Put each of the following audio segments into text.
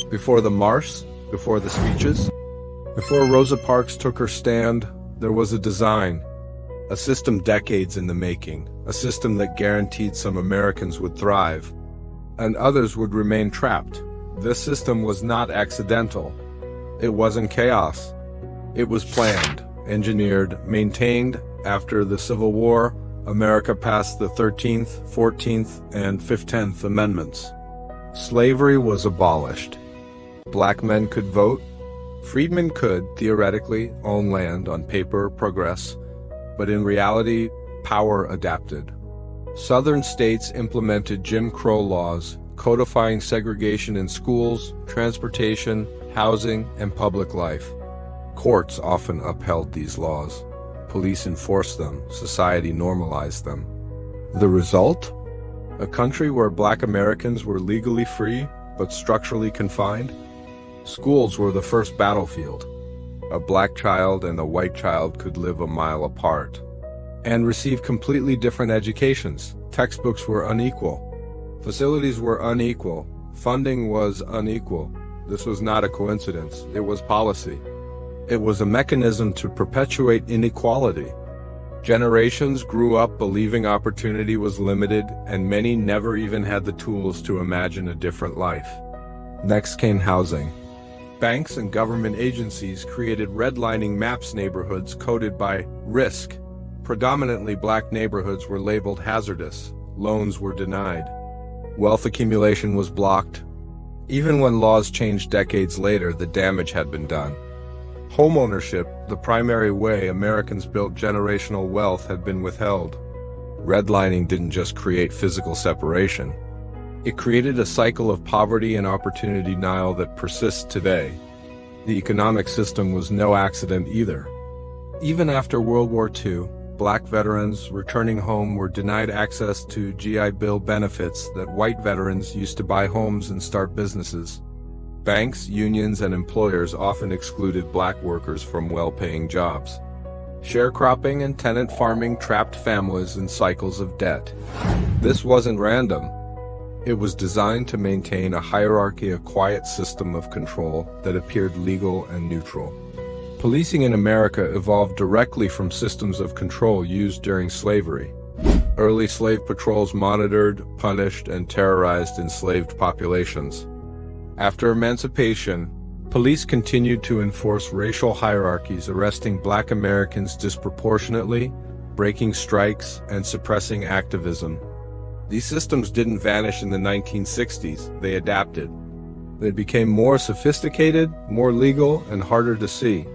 Before the march, before the speeches, before Rosa Parks took her stand, there was a design. A system decades in the making, a system that guaranteed some Americans would thrive, and others would remain trapped. This system was not accidental. It wasn't chaos. It was planned, engineered, maintained. After the Civil War, America passed the 13th, 14th, and 15th Amendments. Slavery was abolished. Black men could vote. Freedmen could, theoretically, own land, on paper, progress. But in reality, power adapted. Southern states implemented Jim Crow laws, codifying segregation in schools, transportation, housing, and public life. Courts often upheld these laws. Police enforced them. Society normalized them. The result? A country where Black Americans were legally free, but structurally confined. Schools were the first battlefield. A Black child and a white child could live a mile apart and receive completely different educations. Textbooks were unequal. Facilities were unequal. Funding was unequal. This was not a coincidence. It was policy. It was a mechanism to perpetuate inequality. Generations grew up believing opportunity was limited, and many never even had the tools to imagine a different life. Next came housing. Banks and government agencies created redlining maps. Neighborhoods coded by risk. Predominantly Black neighborhoods were labeled hazardous. Loans were denied. Wealth accumulation was blocked. Even when laws changed decades later, the damage had been done. Homeownership, the primary way Americans built generational wealth, had been withheld. Redlining didn't just create physical separation. It created a cycle of poverty and opportunity denial that persists today. The economic system was no accident either. Even after World War II, Black veterans returning home were denied access to GI Bill benefits that white veterans used to buy homes and start businesses. Banks, unions, and employers often excluded Black workers from well-paying jobs. Sharecropping and tenant farming trapped families in cycles of debt. This wasn't random. It was designed to maintain a hierarchy, a quiet system of control that appeared legal and neutral. Policing in America evolved directly from systems of control used during slavery. Early slave patrols monitored, punished, and terrorized enslaved populations. After emancipation, police continued to enforce racial hierarchies, arresting Black Americans disproportionately, breaking strikes, and suppressing activism. These systems didn't vanish in the 1960s, they adapted. They became more sophisticated, more legal, and harder to see.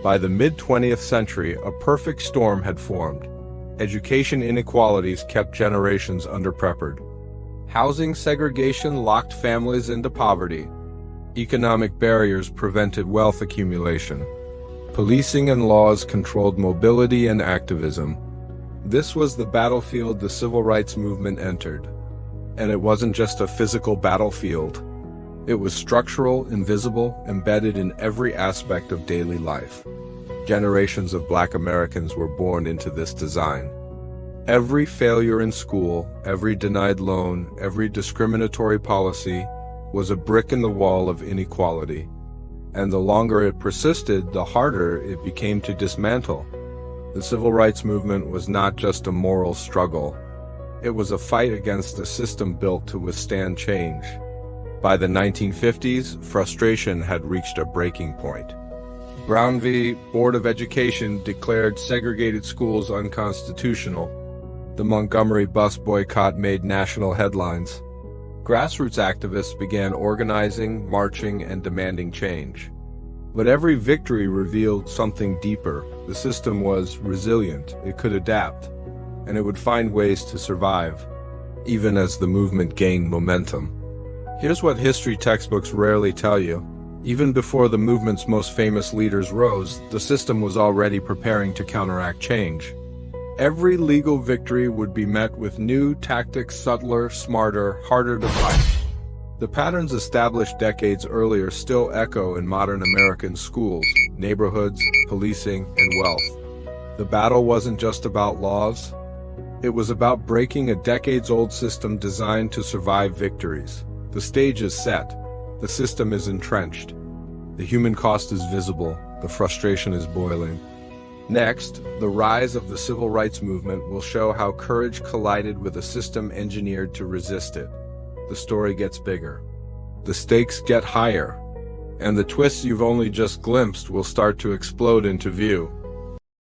By the mid-20th century, a perfect storm had formed. Education inequalities kept generations underprepared. Housing segregation locked families into poverty. Economic barriers prevented wealth accumulation. Policing and laws controlled mobility and activism. This was the battlefield the civil rights movement entered. And it wasn't just a physical battlefield. It was structural, invisible, embedded in every aspect of daily life. Generations of Black Americans were born into this design. Every failure in school, every denied loan, every discriminatory policy was a brick in the wall of inequality. And the longer it persisted, the harder it became to dismantle. The civil rights movement was not just a moral struggle. It was a fight against a system built to withstand change. By the 1950s, frustration had reached a breaking point. Brown v. Board of Education declared segregated schools unconstitutional. The Montgomery bus boycott made national headlines. Grassroots activists began organizing, marching, and demanding change. But every victory revealed something deeper. The system was resilient, it could adapt, and it would find ways to survive, even as the movement gained momentum. Here's what history textbooks rarely tell you. Even before the movement's most famous leaders rose, the system was already preparing to counteract change. Every legal victory would be met with new tactics, subtler, smarter, harder to fight. The patterns established decades earlier still echo in modern American schools, neighborhoods, policing, and wealth. The battle wasn't just about laws. It was about breaking a decades-old system designed to survive victories. The stage is set. The system is entrenched. The human cost is visible, the frustration is boiling. Next, the rise of the civil rights movement will show how courage collided with a system engineered to resist it. The story gets bigger. The stakes get higher. And the twists you've only just glimpsed will start to explode into view.